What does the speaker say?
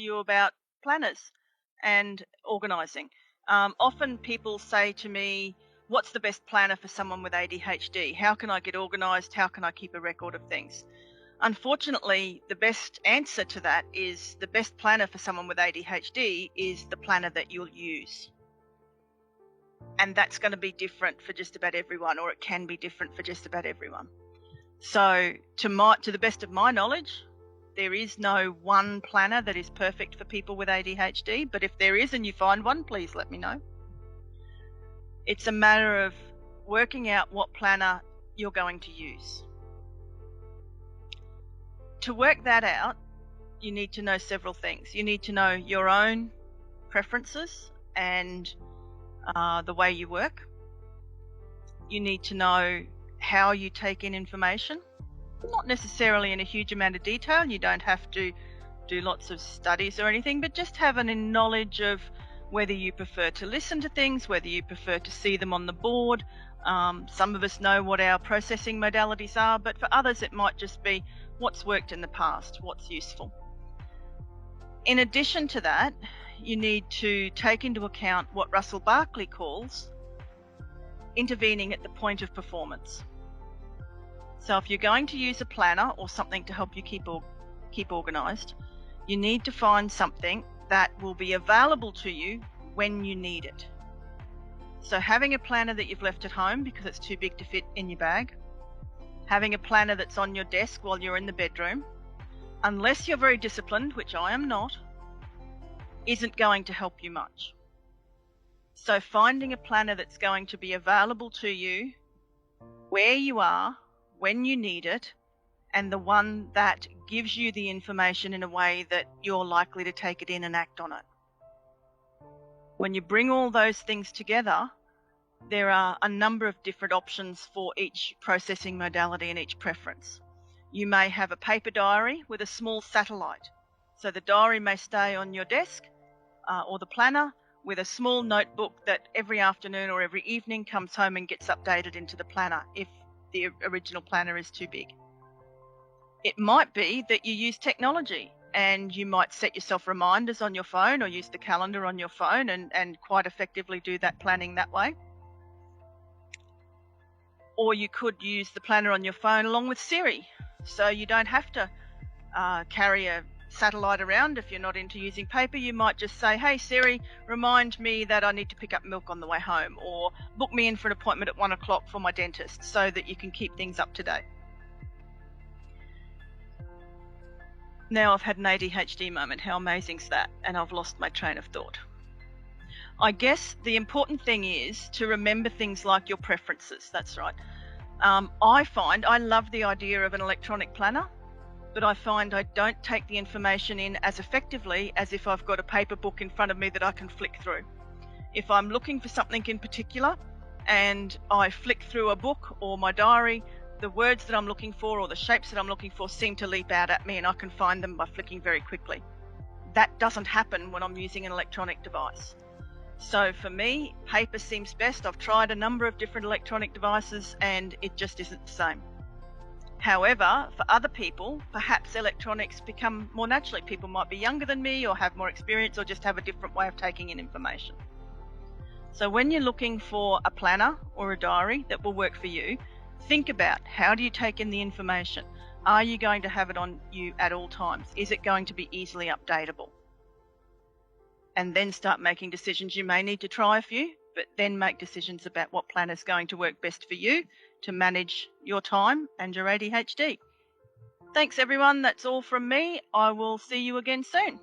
you about planners and organising. Often people say to me, what's the best planner for someone with ADHD? How can I get organised? How can I keep a record of things? Unfortunately, the best answer to that is the best planner for someone with ADHD is the planner that you'll use. And that's going to be different for just about everyone, or it can be different for just about everyone. So to the best of my knowledge, there is no one planner that is perfect for people with ADHD, but if there is and you find one, please let me know. It's a matter of working out what planner you're going to use. To work that out, you need to know several things. You need to know your own preferences and the way you work. You need to know how you take in information, not necessarily in a huge amount of detail. You don't have to do lots of studies or anything, but just have a knowledge of whether you prefer to listen to things, whether you prefer to see them on the board. Some of us know what our processing modalities are, but for others it might just be what's worked in the past, what's useful. In addition to that, you need to take into account what Russell Barkley calls intervening at the point of performance. So if you're going to use a planner or something to help you keep organised, you need to find something that will be available to you when you need it. So having a planner that you've left at home because it's too big to fit in your bag, having a planner that's on your desk while you're in the bedroom, unless you're very disciplined, which I am not, isn't going to help you much. So finding a planner that's going to be available to you where you are, when you need it, and the one that gives you the information in a way that you're likely to take it in and act on it. When you bring all those things together, there are a number of different options for each processing modality and each preference. You may have a paper diary with a small satellite. So the diary may stay on your desk or the planner with a small notebook that every afternoon or every evening comes home and gets updated into the planner if the original planner is too big. It might be that you use technology and you might set yourself reminders on your phone or use the calendar on your phone and quite effectively do that planning that way. Or you could use the planner on your phone along with Siri, so you don't have to carry a satellite around. If you're not into using paper, you might just say, hey Siri, remind me that I need to pick up milk on the way home, or book me in for an appointment at 1 o'clock for my dentist, so that you can keep things up to date. Now I've had an ADHD moment. How amazing's that? And I've lost my train of thought. I guess the important thing is to remember things like your preferences. That's right. I find I love the idea of an electronic planner, but I find I don't take the information in as effectively as if I've got a paper book in front of me that I can flick through. If I'm looking for something in particular and I flick through a book or my diary, the words that I'm looking for or the shapes that I'm looking for seem to leap out at me and I can find them by flicking very quickly. That doesn't happen when I'm using an electronic device. So for me, paper seems best. I've tried a number of different electronic devices and it just isn't the same. However, for other people, perhaps electronics become more naturally. People might be younger than me or have more experience or just have a different way of taking in information. So when you're looking for a planner or a diary that will work for you, think about how do you take in the information? Are you going to have it on you at all times? Is it going to be easily updatable? And then start making decisions. You may need to try a few, but then make decisions about what planner is going to work best for you to manage your time and your ADHD. Thanks everyone, that's all from me. I will see you again soon.